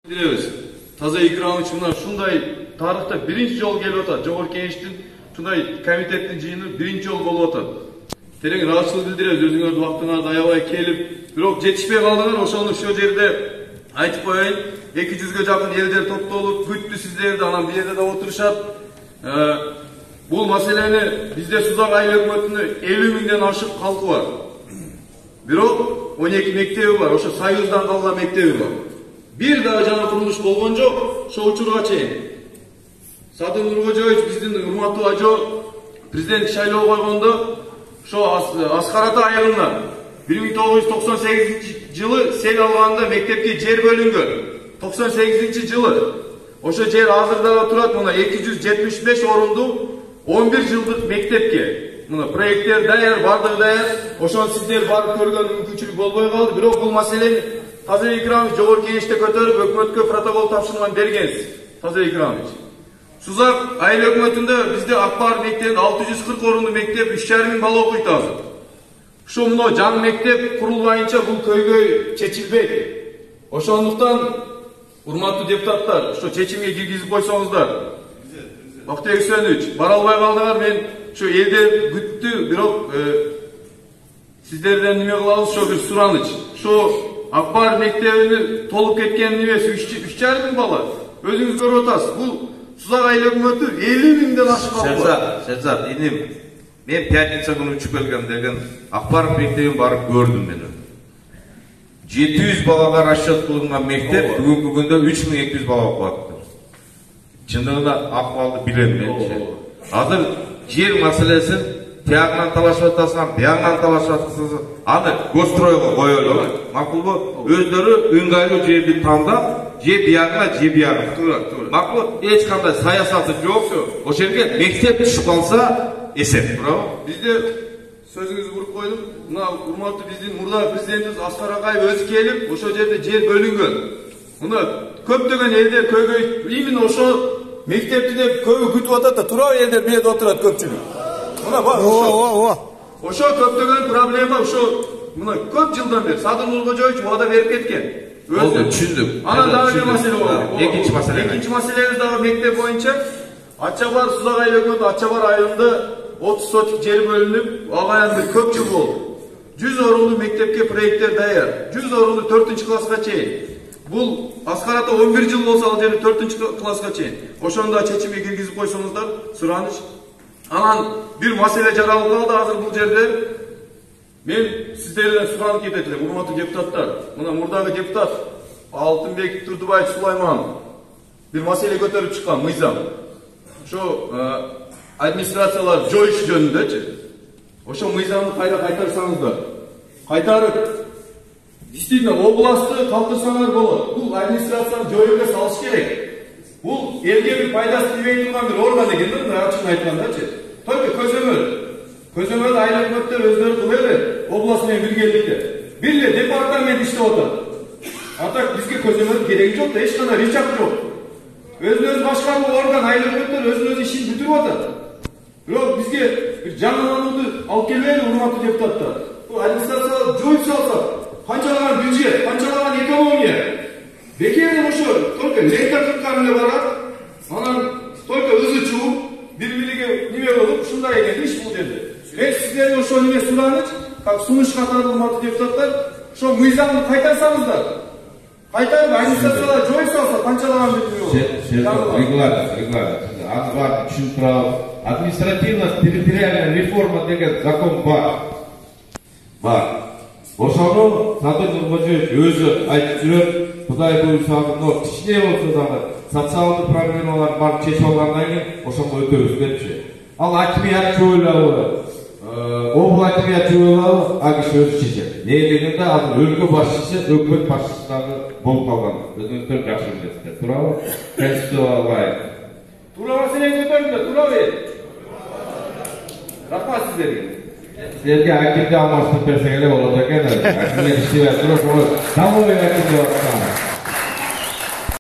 Biliriz. Taza İkramıç bunlar şunday tarihte birinci yol geliyor da Jogorku Kengештин şunday komitetin jыйыны birinci yol bolup atat. Teрең ыраазычылык билдиребиз, өзүңөрдү убактыңарда аябай келип, бирок жетишпей калдыңар, ошону ошол жерде айтып коеюн. 200ге жакын элдер топтолуп, күттү сиздерди, анан бул жерде да отурушат. Бул маселени бизде Сузак айыл өкмөтүнүн 50 миңден ашык калкы бар. Бирок 12 мектеби бар, ошо Союздан калган мектеби бар. Бир дагы жаңы курулуш болгон жок, ошо учурга чейин. Садыр Нуркожоевич биздин урматтуу ажо президент шайлоо койгондо ошо Аскарата айылына 1998-жылы сел алганда мектепке жер бөлүнгөн. 98-жылы ошо жер азырда турат, мына 275 орундуу 11 жылдык мектепке. Мына проекттер даяр, бардыгы даяр. Ошону сиздер барып көргөн мүмкүнчүлүк болбой калды. Бирок бул маселени Таза Икрамович Жогорку Кеңеште көтөрүп, өкмөткө протокол тапшырманы бергенсиз. Таза Икрамович. Сузак айыл өкмөтүндө бизде Акбар мектебинде 640 орундуу мектеп 3,5 миң бала окуйт азыр. Ошо мына жаңы мектеп курулбайынча бул көйгөй чечилбейт. Ошондуктан урматтуу депутаттар, ошо чечимге киргизип койсоңуздар. Бактыбек Үсенович, бара албай калдыңар, мен ошо элдер күттү, бирок сиздерден неме кылабыз, ошо бир сураныч. Ошо Акбар мектебини толуп кеткен немеси 3,5 миң бала. Өзүңүз көрүп атасыз. Бул Сузак айыл өкмөтү 50 миңден ашык калды. Шерзат, иним, мен пятница күнү учуп келгем деген Акбар мектебин барып көрдүм мен. 700 балага расчет кылынган мектеп бүгүнкү күндө 3200 бала окуп атты. Чындыгында акыбалды билем мен. Азыр жер маселесин тиягынан талашып атасың, биягынан талашып атасың. Аны гостройго коелу. Макулбу? Өздөрү ыңгайлуу жерди тандап, же биягына, же биягына. Туура. Макул, эч кандай саясаты жок. Ошол жерге мектеп түшүп калса эсеп. Браво. Бизде сөзүңүздү буруп койдум. Мына урматтуу биздин мурда президентибиз Аскар Акаев өзү келип, ошол жерде жер бөлүнгөн. Мына көптөгөн элдер көйгөй именно ошо мектепти деп көбү күтүп атат да, туурабы элдер бул жерде отурат көпчүлүк. Мына бар. Ошо көптөгөн проблема ошо мына көп жылдан бери Садыр Нуркожоевич убада берип кеткен. Өзү түшүндүм. Анан дагы бир маселе бар. Экинчи маселе. Экинчи маселебиз дагы мектеп боюнча Ачабар Сузак айыл өкмөтү Ачабар айылында 30 сотик жер бөлүнүп, ага көп жыл болду. 100 орундуу мектепке проекттер даяр. 100 орундуу 4-класска чейин. Бул Аскарата 11 жыл болсо, ал жерде 4-класска чейин. Ошону да чечимге киргизип койсоңуздар, сураныч. Анан бир маселе жаралып калды азыр бул жерде. Мен сиздерден суранып кетет элем, урматтуу депутаттар. Мына мурдагы депутат Алтынбек Турдубаев Сулайман бир маселе көтөрүп чыккан, мыйзам. Ошо администрациялар жоюш жөнүндөчү. Ошо мыйзамды кайтарсаңыздар. Кайтарып, действительно областты калтырсаңар болот. Бул администрацияны жоюуга салыш керек. Бул элге бир пайдасы тийбей турган бир орган экен да, ачык айткандачы. Только көзөмөл айыл өкмөттөр өздөрү кылып область менен биргеликте. Бир департамент иштеп атат. Атак бизге көзөмөл кереги жок да, эч кандай рычаг жок. Өзүнүз башкаруу орган айыл өкмөттөр өзүнүн ишин бүтүрүп атат. Бирок бизге бир жаңыланууду алып келбейли, урматтуу депутаттар. Бул администрациялар жоюп салса, канчалаган бюджет, канчалаган экономия. Бекерден ошо только лента кыркан эле барат. Анан только ызы чууп, бири-бириге неме болуп, ушундай экен иш бул жерде. Мен сиздерден ошо неме сураныч, как сунуш катары урматтуу депутаттар, ошо мыйзамды кайтарсаңыздар. Кайтарып администрациялар жоюп салса, канчалаган регламент. Аны түшүнүп турабыз. Административно-территориальная реформа деген закон бар. Ошону Садыр Нуркожоевич өзү айтып жүрөт. Кудай буйрса, но кичине болсо дагы социалдык проблемалар бар чечип алгандан кийин ошого өтөбүз депчи. Ал акимият чойлабы, область акимият чойлабы, ал киши өзү чечет. Не дегенде азыр өлкө башчысы, өкмөт башчысы дагы болуп калган. Өзүңүздөр жакшы билесиздер. Туурабы? Конституцияга ылайык. Туура маселени көтөрдүңөр, туурабы? Рахмат сиздерге. Силерге акимди алмаштырып берсең эле болот экен. Акимдер иштебей туруп, домовой аким деп аткан.